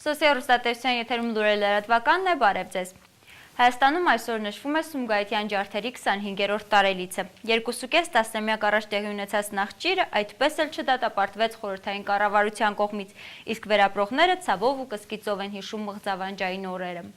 Սոցիալ-հեռուստատեսության եթերում լուրեր լրատվականն է, բարև ձեզ։ Հայաստանում այսօր նշվում է Սումգայիթյան ջարդերի 25-րդ տարելիցը։ 2.5 տասնամյակ առաջ տեղի ունեցած նախճիրը այդպես էլ չդատապարտվեց խորհրդային կառավարության կողմից, իսկ վերապրողները ցավով ու կսկիծով են հիշում մղձավանջային օրերը։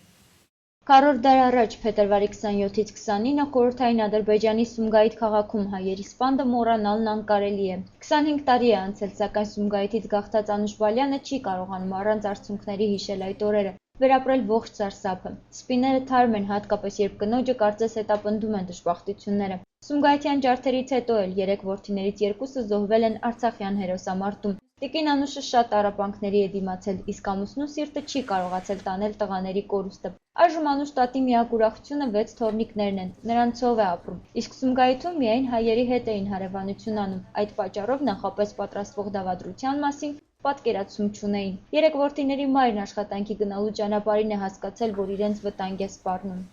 Քառորդ դար առաջ փետրվարի 27-ից 29-ը խորհրդային Ադրբեջանի Սումգայիթ քաղաքում հայերի սպանդը մոռանալն անկարելի է։ 25 տարի է անցել, սակայն Սումգայիթից գաղթած Անուշ Բալյանը չի կարողանում առանց արցունքների հիշել այդ օրերը, վերապրել ողջ սարսափը։ Սպիները թարմ են, հատկապես երբ կնոջը կարծես հետապնդում են դժբախտությունները։ Սումգայիթյան ջարդերից հետո էլ 3 որդիներից 2-ը զոհվել են Արցախյան հերոսամարտում։ Տիկին Անուշը շատ տառապանքների է դիմացել, իսկ ամուսնու սիրտը չի կարողացել տանել տղաների կորուստը։ Այժմ Անուշ տատի միակ ուրախությունը 6 թոռնիկներն են, նրանցով է ապրում, իսկ Սումգայիթում միայն հայերի հետ էին հարևանություն անում, այդ պատճառով նախապես պատրաստվող դավադրության մասին պատկերացում չունեին։ 3 որդիների մայրն աշխատանքի գնալու ճանապարհին է հասկացել, որ իրենց վտանգ է սպառնում։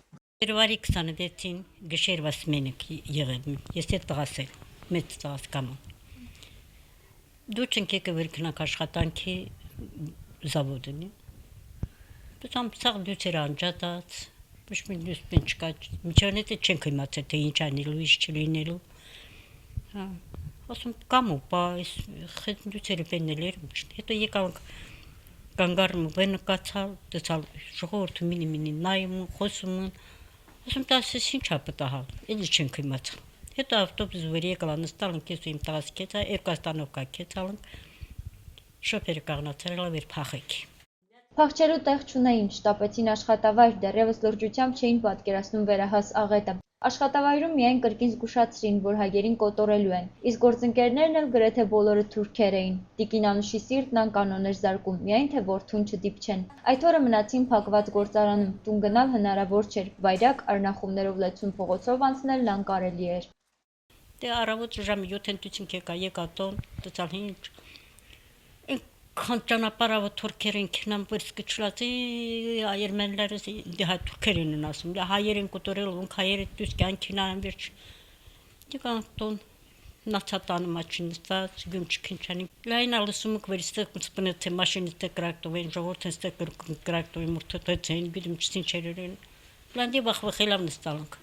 Փետրվարի 26-ին գիշերվա սմենք եղել, ես էլ տղասել, մեծ տղաս կամը։ Դու չնքեկը վերքնակ աշխատանքի զավոդնի։ Բացամ սաղ դուցեր անջատած, ոչ մի լույս չկա, միջանետը չենք իմացել, թե ինչ անելու, ինչ չլինելու։ Ասում կամու, այս դուցերը պեննել էր, հետո եկանք կանգարում վենը կացալ, դցալ ժողովուրդը մինի նայում, խոսում են, ասում տասես ինչ ապտահալ, էլի չենք իմացել։ Հետո ավտոբուս վեր եկալ անստալ ենք ես ու իմ տղաս կեցա, երկու ստանովկա կեցալ ենք, շոֆերը կաղնացել էր փախեք։ Փախչելու տեղ չունեին, շտապեցին աշխատավայր, դեռևս լրջությամբ չէին պատկերացնում վերահաս աղետը։ Աշխատավայրում միայն կրկին զգուշացրին, որ հայերին կոտորելու են, իսկ գործընկերներն էլ գրեթե բոլորը թուրքեր էին։ Տիկին Անուշի սիրտն անկանոն էր զարկում, միայն թե որդուն չդիպչեն։ Այդ օրը մնացին փակված գործարանում, տուն գնալ հնարավոր չէր, վայրակ առնախումներով լեցուն փողոցով անցնելն անկարելի էր։ Դե առավոտ ժամը 7-ին եկա տոն, դցալ ինչ Քան ճանապարհը թուրքերին քնամ վրսկչլած այերմենները դե հայ թուրքերին են ասում դե հայերին կոտորել ունք հայերը դուս կյանքինան վերջ դեկան տոն նացատան մաչինստած գումչքինչանի լայնալսում կվերստեք մսպնեցե մաշինիստե կրակտովեն ժողովրդստե կրակտովի մուրթոթեցեն գիտեմ չինչերեն լանդի բախվխելամ նստալանք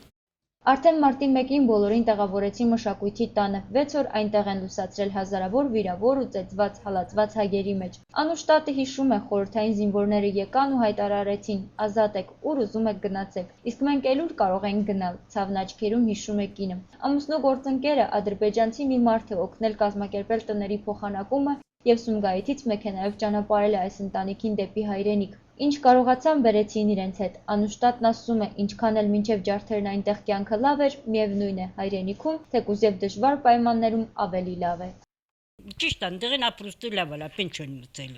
Արդեն մարտի 1-ին բոլորին տեղավորեցին մշակույթի տանը, 6 օր այնտեղ են լուսացրել հազարավոր վիրավոր ու ծեծված, հալածված հայերի մեջ։ Անուշ տատը հիշում է, խորհրդային զինվորները եկան ու հայտարարեցին՝ ազատ եք, ուր ուզում եք գնացեք, իսկ մենք էլ ուր կարող ենք գնալ, ցավն աչքերում հիշում է կինը։ Ամուսնու գործընկերը ադրբեջանցի մի մարդ է օգնել կազմակերպել տների փոխանակումը եւ Սումգայիթից մեքենայով ճանապարհել է այս ընտանիքին դեպի հայրենիք։ Ինչ կարողացան բերեցին իրենց հետ։ Անուշ տատն ասում է, ինչքան էլ մինչև ջարդերն այնտեղ կյանքը լավ էր, միևնույն է, հայրենիքում, թեկուզ եւ դժվար պայմաններում ավելի լավ է։ Ճիշտ է, դեղին ապրուստը լավ է, պենսիոն մտել։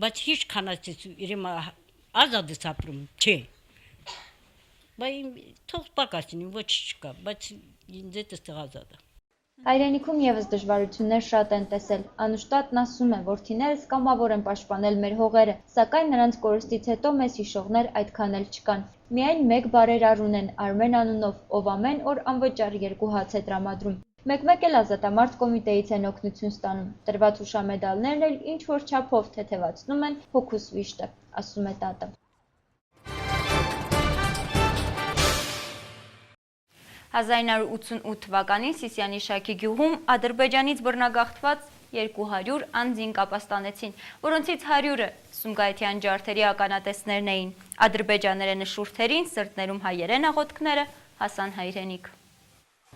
Բայց ինչ քանացից իրեմ ազատ է ապրում, չէ։ Բայց թող պակասին ոչ չկա, բայց ինձ է ազատ է։ Հայրենիքում եւս դժվարություններ շատ են տեսել։ Անուշ տատն ասում է, որդիներս կամավոր են պաշտպանել մեր հողերը, սակայն նրանց կորստից հետո մեզ հիշողներ այդքան էլ չկան։ Միայն մեկ բարերար ունեն Արմեն անունով, ով ամեն օր անվճար 2 հաց է տրամադրում։ Մեկ-մեկ էլ ազատամարտ կոմիտեից են օգնություն ստանում։ Տրված հուշամեդալներն էլ ինչ որ չափով թեթևացնում են հոգուս վիշտը, ասում է տատը։ 1988 թվականին Սիսիանի Շայքի գյուղում Ադրբեջանից բռնագաղթված 200 անձինք ապաստանեցին, որոնցից 100-ը Սումգայիթյան ջարդերի ականատեսներն էին։ Ադրբեջաներենը շուրթերին, սրտներում հայերեն աղոթքները հասան հայրենիք։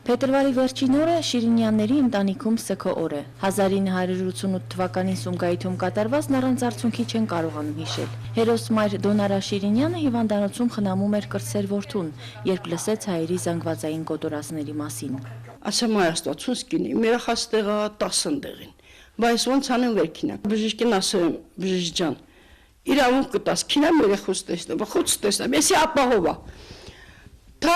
Փետրվարի վերջին օրը Շիրինյանների ընտանիքում սգո օր է։ 1988 թվականին Սումգայիթում կատարվածն առանց արցունքի չեն կարողանում հիշել։ Հերոս մայր Դոնարա Շիրինյանը հիվանդանոցում խնամում էր կրտսեր որդուն, երբ լսեց հայերի զանգվածային կոտորածների մասին։ Ասեմ Աստծո սկինի, մեր հաստեղա 10 դեղին։ Բայց ոնց անեմ վերքինա։ Բժիշկին ասեմ, բժիշկ ջան, իրավունք կտաս, քինա մեր խոստեսնա, խոց տեսնեմ, էսի ապահովա։ Та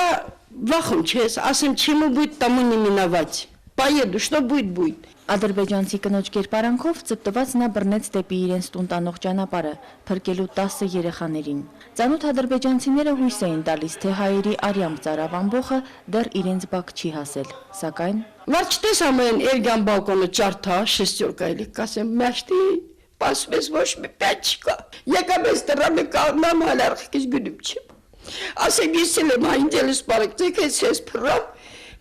вахом чес, ասեմ չեմ будет тому не миновать. Поеду, что будет. Ադրբեջանցի կնոջ կերպարանքով ծպտված նա բռնեց դեպի իրենց տուն տանող ճանապարհը, փրկելու 10 երեխաներին։ Ծանոթ ադրբեջանցիները հույս էին տալիս, թե հայերի արյամբ ծարավ ամբոխը դեռ իրենց բակ չի հասել, սակայն Վարչտես ամեն երգան բալկոնը ճարթա, շեստյորկա էլի, կասեմ, մաշտի, Ասում ես ոչ մի պետ չկա։ Եկամ ես դրամը կանգնամ հալարխից գնում չեմ։ Ասեմ ես եմ այնտեղից բարեկցեք ես փռամ։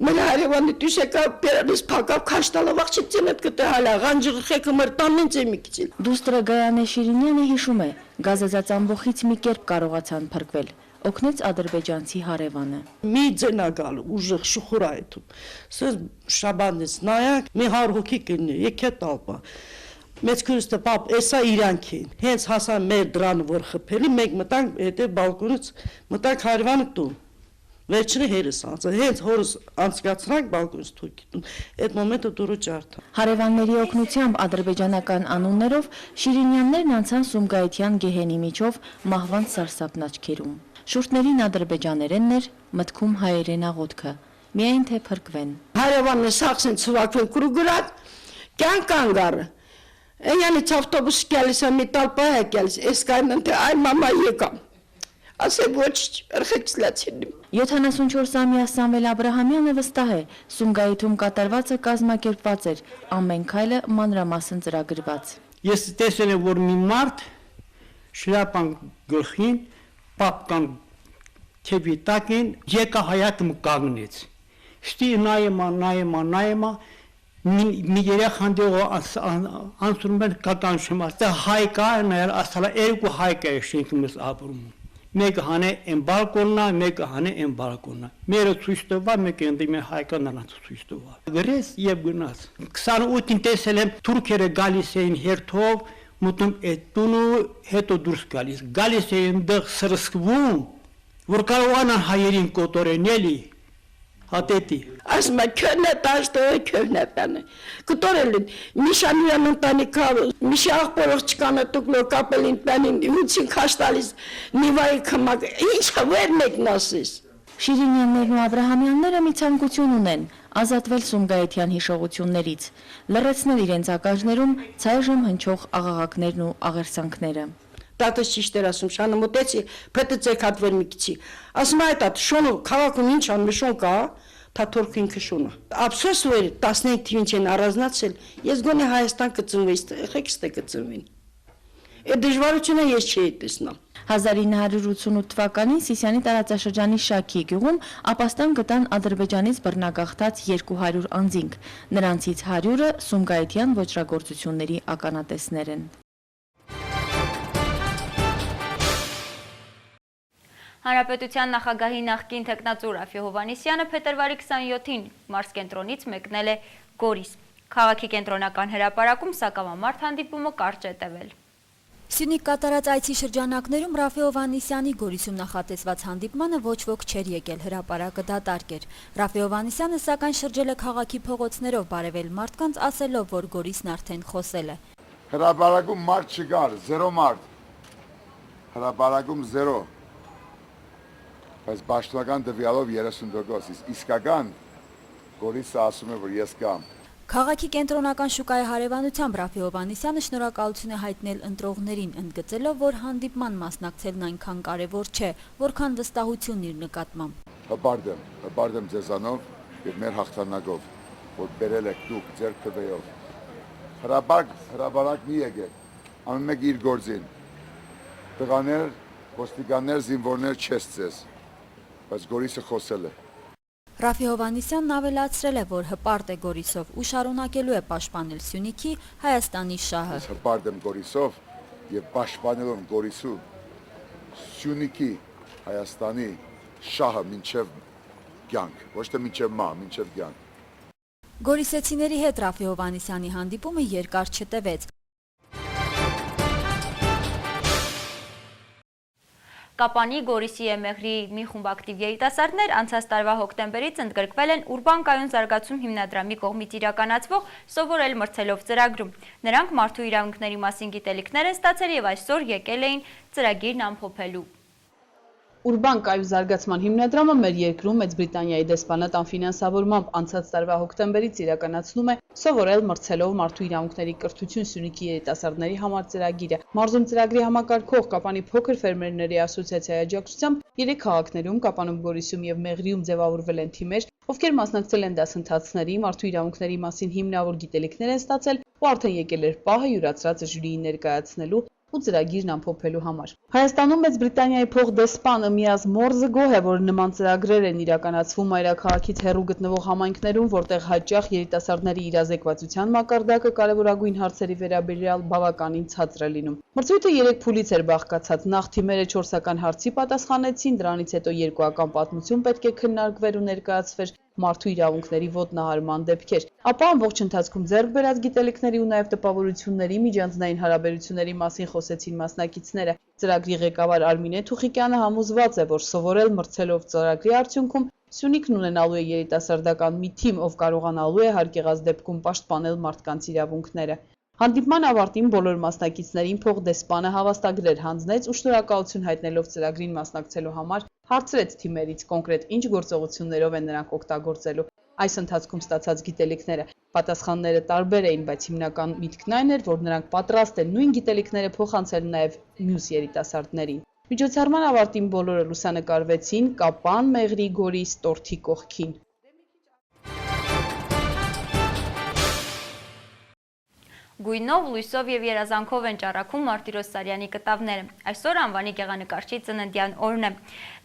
Մենա հարևանը դուսեկա բերանից փակավ քաշտալով աղջիկին հետ կտե հալա ղանջղխեկը մրտանին ծեմիկցիլ։ Դուստրը Գայանե Շիրինյանը հիշում է, գազազած ամբոխից մի կերպ կարողացան փրկվել։ Օգնեց ադրբեջանցի հարևանը։ Մի ձնագալ ուժեղ շուխուրա այդում։ Սա շաբանից նայակ մի հար հոգի կինի, եկե տալպա։ Մեծ քույրը պապ, էսա իրանք են։ Հենց հասան մեր դրան որ խփելի, մեկ մտանք հետո բալկոնից մտանք հարևանը տուն։ Վերջինը հերս անցա, հենց հորս անցկացրանք բալկոնից թուրքի տուն։ Այդ մոմենտը դուրը ջարդա։ Հարևանների օգնությամբ ադրբեջանական անուններով Շիրինյաններն անցան Սումգայիթյան գեհենի միջով մահվան սարսափն աչքերում։ Շուրթներին ադրբեջաներենն էր, մտքում հայերեն աղոթքը։ Միայն թե փրկվեն։ Հարևանը սախսեն ցվակվեն կրուգրատ, կան գարը։ Էյանից ավտոբուս գալիս է մի տալպա է գալիս, էս կայնն թե այ մամա եկամ։ Ասեմ ոչ, արխեցլացին։ 74-ամյա Սամվել Աբրահամյանը վստահ է, Սումգայիթում կատարվածը կազմակերպված էր, ամեն քայլը մանրամասն ծրագրված։ Ես տեսել եմ, որ մի մարդ շլապան գլխին, պապկան թեբի տակին, եկա հայատը կանգնեց։ Շտի նայեմա, մի երեխան դեղո անցնում են կականշում, ասա հայկա նայել, ասալա երկու հայկա է շենքումս ապրում։ Մեկը հանե են բալկոննա, մեկը հանե են բալկոննա։ Մերը ցույց տվա, մեկը ընդդեմ է հայկա նրանց ցույց տվա։ Գրես եւ գնաց։ 28-ին տեսել եմ թուրքերը գալիս էին հերթով, մտնում այդ տունը, հետո դուրս գալիս էին դեղ սրսկվում, որ կարողանան հայերին կոտորեն էլի։ Հատետի։ Ասում է քնը տաշտը քնը տանը։ Կտորելին Միշանյան ընտանիքա Միշա աղբորող չկանը տուկլո կապելին տանին հուցին քաշտալիս նիվայի կմակ ինչա վեր մեկնասիս։ Շիրինյաններն ու Աբրահամյանները մի ցանկություն ունեն՝ ազատվել Սումգայիթյան հիշողություններից, լրացնել իրենց ակաժներում ցայժմ հնչող աղաղակներն ու աղերսանքները։ Տատս ճիշտ էր ասում, շանը մոտեցի, փետը ցեկատվեր մի քիչ։ Ասում է տատ շոնը քաղաքում ինչ անում շոն կա, թա թուրք ինքը շոնը։ Ափսոս որ 15 թվին չեն առանձնացել, ես գոնե Հայաստան կծնվեի, եղեքստե կծնվին։ Այդ դժվարությունը ես չէի տեսնալ։ 1988 թվականին Սիսիանի տարածաշրջանի Շաքի գյուղում ապաստան գտան Ադրբեջանից բռնագաղթած 200 անձինք, նրանցից 100-ը Սումգայիթյան ոճրագործությունների ականատեսներ են։ Հանրապետության նախագահի նախկին թեկնածու Ռաֆի Հովհաննիսյանը փետրվարի 27-ին մարզկենտրոնից մեկնել է Գորիս։ Քաղաքի կենտրոնական հրապարակում սակավամարդ հանդիպումը կարճ է տևել։ Սյունիք կատարած այցի շրջանակներում Ռաֆի Հովհաննիսյանի Գորիսում նախատեսված հանդիպմանը ոչ ոք չէր եկել, հրապարակը դատարկ էր։ Ռաֆի Հովհաննիսյանը սակայն շրջել է քաղաքի փողոցներով բարևել մարդկանց, ասելով, որ Գորիսն արդեն խոսել է։ Հրապարակում մարդ չկար, 0 մարդ։ Հրապարակում 0։ Բայց պաշտոնական տվյալով 30%, իսկական Գորիսը ասում է, որ ես կամ։ Քաղաքի կենտրոնական շուկայի հարևանությամբ Ռաֆի Հովհաննիսյանը շնորհակալություն է հայտնել ընտրողներին, ընդգծելով, որ հանդիպման մասնակցելն այնքան կարևոր չէ, որքան վստահությունն իր նկատմամբ։ Հպարտ եմ ձեզանով եւ մեր հաղթանակով, որ բերել եք դուք ձեր քվեով։ Հրապարակ մի եկեք, ամեն մեկ իր գործին։ Տղաներ, ոստիկաններ, զինվորներ չես ձեզ, բայց Գորիսը խոսել է։ Ռաֆի Հովհաննիսյանն ավելացրել է, որ հպարտ է Գորիսով ու շարունակելու է պաշտպանել Սյունիքի, Հայաստանի շահը։ Հպարտ եմ Գորիսով եւ պաշտպանելով Գորիսու Սյունիքի, Հայաստանի շահը մինչեւ կյանք, ոչ թե մինչեւ մահ, մինչեւ կյանք։ Գորիսեցիների հետ Ռաֆի Հովհաննիսյանի հանդիպումը երկար չտևեց։ Կապանի, Գորիսի և Մեղրի մի խումբ ակտիվ երիտասարդներ անցած տարվա հոկտեմբերից ընդգրկվել են Ուրբան կայուն զարգացում հիմնադրամի կողմից իրականացվող «Սովորել մրցելով» ծրագրում։ Նրանք մարդու իրավունքների մասին գիտելիքներ են ստացել և այսօր եկել էին ծրագիրն ամփոփելու։ Ուրբան կայուն զարգացման հիմնադրամը մեր երկրում Մեծ Բրիտանիայի դեսպանատան ֆինանսավորմամբ անցած տարվա հոկտեմբերից իրականացնում է «Սովորել մրցելով մարդու իրավունքների կրթություն» Սյունիքի երիտասարդների համար ծրագիրը։ Մարզում ծրագրի համակարգող Կապանի փոքր ֆերմերների ասոցիացիայի աջակցությամբ 3 քաղաքներում Կապանում, Գորիսում և Մեղրիում ձևավորվել են թիմեր, ովքեր մասնակցել են դասընթացների, մարդու իրավունքների մասին հիմնավոր գիտելիքներ են ստացել, ու արդեն եկել էր պահը յուրացրածը ժյուրիին ներկայացնելու ու ծրագիրն ամփոփելու համար։ Հայաստանում Մեծ Բրիտանիայի փոխդեսպանը Միազ Մորզը գոհ է, որ նման ծրագրեր են իրականացվում մայրաքաղաքից հեռու գտնվող համայնքներում, որտեղ հաճախ երիտասարդների իրազեկվածության մակարդակը կարևորագույն հարցերի վերաբերյալ բավականին ցածր է լինում։ Մրցույթը 3 փուլից էր բաղկացած, նախ թիմերը 4-ական հարցի պատասխանեցին, դրանից հետո 2-ական պատմություն պետք է քննարկվեր ու ներկայացվեր, մարդու իրավունքների ոտնահարման դեպքեր, ապա ամբողջ ընթացքում ձեռք բերած գիտելիքների ու նաև տպավորությունների միջանձնային հարաբերությունների մասին խոսեցին մասնակիցները։ Ծրագրի ղեկավար Արմինե Թուխիկյանը համոզված է, որ սովորել մրցելով ծրագրի արդյունքում Սյունիքն ունենալու է երիտասարդական մի թիմ, ով կարողանալու է հարկեղած դեպքում պաշտպանել մարդկանց իրավունքները։ Հանդիպման ավարտին բոլոր մասնակիցներին փոխդեսպանը հավաստագրեր հանձնեց ու շնորհակալություն հայտնելով ծրագրին մասնակցելու համար հարցրեց թիմերից կոնկրետ ինչ գործողություններով են նրանք օգտագործելու այս ընթացքում ստացած գիտելիքները։ Պատասխանները տարբեր էին, բայց հիմնական միտքն այն էր, որ նրանք պատրաստ են նույն գիտելիքները փոխանցել նաև մյուս երիտասարդներին։ Միջոցառման ավարտին բոլորը լուսանկարվեցին Կապան, Մեղրի, Գորիս, տորթի կողքին։ Գույնով, լույսով և երազանքով են ճառագում Մարտիրոս Սարյանի կտավները։ Այսօր անվանի գեղանկարչի ծննդյան օրն է։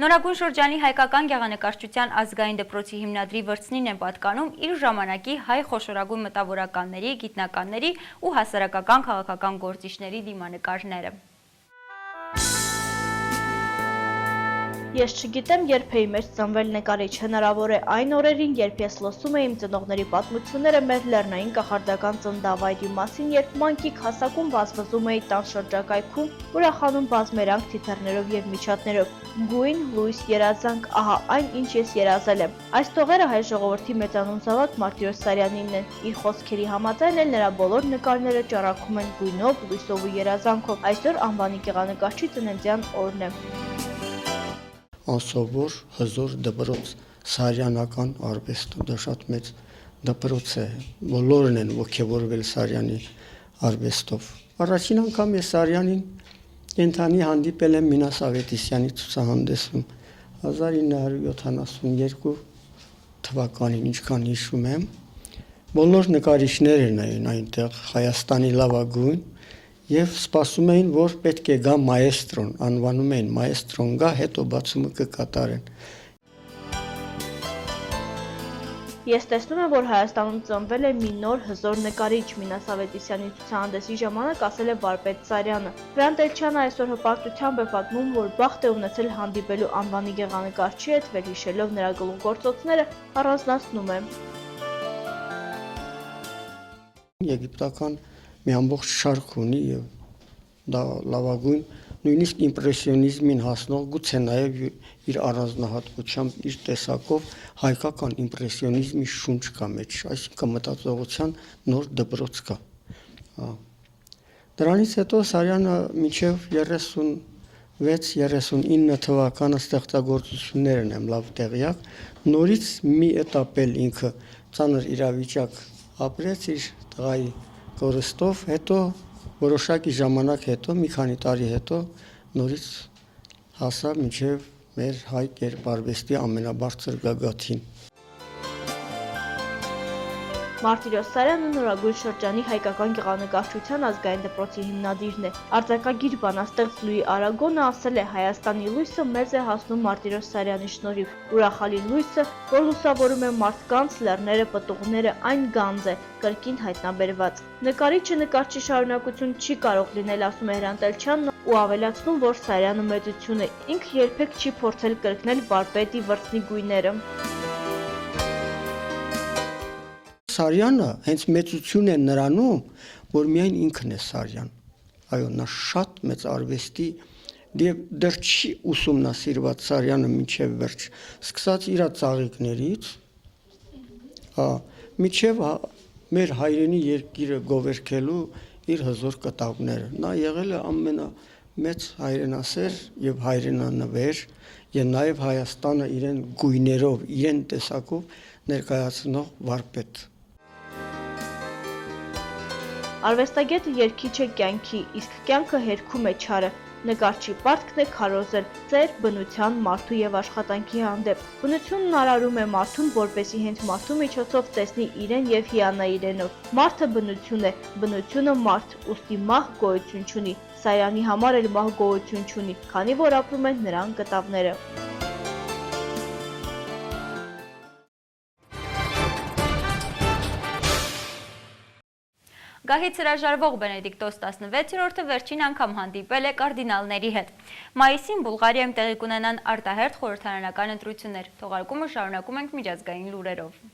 Նորագույն շրջանի հայկական գեղանկարչության ազգային դպրոցի հիմնադրի վրձնին են պատկանում իր ժամանակի հայ խոշորագույն մտավորականների, գիտնականների ու հասարակական քաղաքական գործիչների դիմանկարները։ Ես չգիտեմ, երբ էի մեջ ծնվել նկարիչ, հնարավոր է այն օրերին, երբ ես լսում էի իմ ծնողների պատմությունները մեր լեռնային կախարդական ծննդավայրի մասին, երբ մանկիկ հասակում վազվզում էի տան շրջակայքում, ուրախանում բազմերանգ թիթեռներով և միջատներով, գույն, լույս, երազանք, ահա այն, ինչ ես երազել եմ։ Այս տողերը հայ ժողովրդի մեծանուն զավակ Մարտիրոս Սարյանինն են, իր խոսքերի համաձայն էլ նրա բոլոր նկարները ճառագում են գույնով, լույսով ու երազանքով։ Այսօր անվանի գեղանկարչի ծննդյան օրն է։ Անսովոր հզոր դպրոց, Սարյանական արվեստը, դա շատ մեծ դպրոց է, բոլորն են ոգևորվել Սարյանի արվեստով։ Առաջին անգամ ես Սարյանին կենդանի հանդիպել եմ Մինաս Ավետիսյանի ցուցահանդեսում 1972 թվականին, ինչքան հիշում եմ, բոլոր նկարիչներն էին այնտեղ, Հայաստանի լավագույն, և սպասում էին, որ պետք է գա մայեստրոն, անվանում էին մայեստրոն գա, հետո բացումը կկատարեն։ Ես տեսնում եմ, որ Հայաստանում ծնվել է մի նոր հզոր նկարիչ, Մինաս Ավետիսյանի ցուցահանդեսի ժամանակ ասել է վարպետ Սարյանը։ Վրանտ Էլչյանը այսօր հպարտությամբ է պատմում, որ բախտ է ունեցել հանդիպելու անվանի գեղանկարչի հետ, վերհիշելով նրա գլուխգործոցները, առանձնացնում է։ Եգիպտական մի ամբողջ շարք ունի և դա լավագույն, նույնիսկ իմպրեսիոնիզմին հասնող, գուցե նաև իր առանձնահատկությամբ, իր տեսակով հայկական իմպրեսիոնիզմի շունչ կա մեջ, այսինքն մտածողության նոր դպրոց կա։ Դրանից հետո Սարյանը մինչև 36-39 թվականը ստեղծագործություններն եմ լավ տեղյակ, նորից մի էտապ էլ ինքը ծանր իրավիճակ ապրեց իր տղայի կորստով, հետո որոշակի ժամանակ հետո, մի քանի տարի հետո նորից հասավ մինչև մեր հայ կերպարվեստի ամենաբարձր գագաթին։ Մարտիրոս Սարյանը նորագույն շրջանի հայկական գեղանկարչության ազգային դպրոցի հիմնադիրն է։ Արձակագիր բանաստեղծ Լուի Արագոնը ասել է. Հայաստանի լույսը մեզ է հասնում Մարտիրոս Սարյանի շնորհիվ։ Ուրախալի լույսը, որ լուսավորում է մարդկանց, լեռները, պտուղները, այն գանձ է, կրկին հայտնաբերված։ Նկարիչը նկարչի շարունակություն չի կարող լինել, ասում է Հրանտ Էլչյանն ու ավելացնում, որ Սարյանը մեծություն է։ Ինքը երբեք չի փորձել կրկնել վարպետի վրձնի գույները։ Սարյանը հենց մեծություն է նրանում, որ միայն ինքն է Սարյան։ Այո, նա շատ մեծ արվեստի և դեռ չի ուսումնասիրված Սարյանը մինչև վերջ, սկսած իր ծաղիկներից, մինչև մեր հայրենի երկիրը գովերքելու իր հզոր կտավները։ Նա եղել է ամենամեծ հայրենասեր և հայրենանվեր և նաև Հայաստանը իրեն գույներով, իրեն տեսակով ներկայացնող վարպետ։ Արվեստագետը երգիչ է կյանքի, իսկ կյանքը հերքում է չարը։ Նկարչի պարտքն է քարոզել ծեր, բնության, մարդու եւ աշխատանքի հանդեպ։ Բնությունն արարում է մարդուն, որպեսզի հենց մարդու միջոցով տեսնի իրեն եւ հիանա իրենով։ Մարդը բնություն է, բնությունը մարդ, ուստի մահ գոյություն չունի։ Սարյանի համար էլ մահ գոյություն չունի, քանի որ ապրում են նրան կտավները։ Գահից հրաժարվող Բենեդիկտոս 16-րդը վերջին անգամ հանդիպել է կարդինալների հետ։ Մայիսին Բուլղարիայում տեղի կունենան արտահերթ խորհրդարանական ընտրություններ։ Թողարկումը շարունակում ենք միջազգային լուրերով։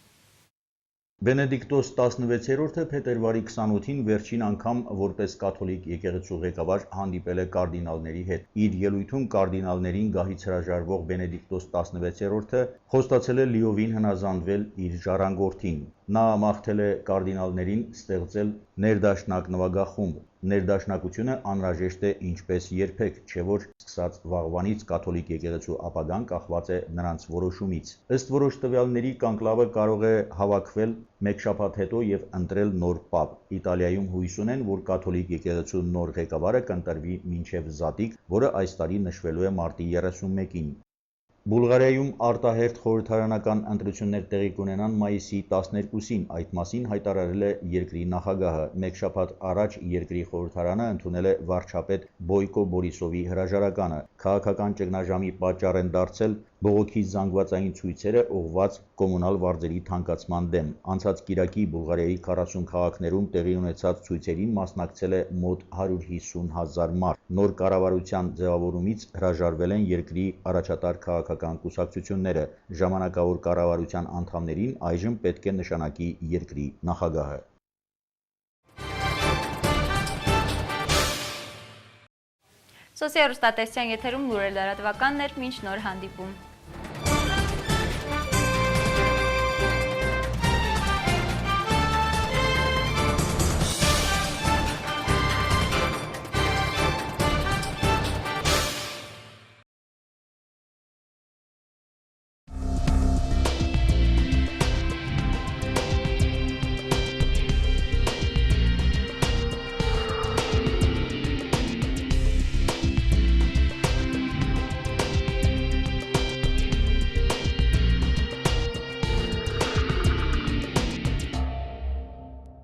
Բենեդիկտոս 16-րդը փետրվարի 28-ին վերջին անգամ որպես կաթոլիկ եկեղեցու ղեկավար հանդիպել է կարդինալների հետ։ Իր ելույթում կարդինալներին գահից հրաժարվող Բենեդիկտոս 16-րդը խոստացել է լիովին հնազանդվել իր ժառանգորդին։ Նա մաղթել է կարդինալներին ստեղծել ներդաշնակ նվագախումբ։ Ներդաշնակությունը անհրաժեշտ է ինչպես երբեք, չէ որ սկսած վաղվանից կաթոլիկ եկեղեցու ապագան կախված է նրանց որոշումից։ Ըստ որոշ տվյալների կոնկլավը կարող է հավաքվել մեկ շաբաթ հետո եւ ընտրել նոր պապ։ Իտալիայում հույս ունեն, որ կաթոլիկ եկեղեցու նոր ղեկավարը կընտրվի մինչև Զատիկ, որը այս տարի նշվելու է մարտի 31-ին։ Բուլղարիայում արտահերթ խորհրդարանական ընտրություններ տեղի կունենան մայիսի 12-ին, այդ մասին հայտարարել է երկրի նախագահը։ Մեկ շաբաթ առաջ երկրի խորհրդարանը ընդունել է վարչապետ Բոյկո Բորիսովի հրաժարականը։ Քաղաքական ճգնաժամի պատճառ են դարձել բողոքի զանգվածային ցույցերը ուղղված կոմունալ վարձերի թանկացման դեմ։ Անցած կիրակի Բուլղարիայի 40 քաղաքներում տեղի ունեցած ցույցերին մասնակցել է մոտ 150,000 մարդ։ Նոր կառավարության ձևավորումից հրաժարվել են երկրի առաջատար քաղաքական կուսակցությունները։ Ժամանակավոր կառավարության անդամներին այժմ պետք է նշանակի երկրի նախագահը։ Սոսիալուստատեսյան եթերում լուրեր լրատվականներ, մինչ նոր հանդիպում։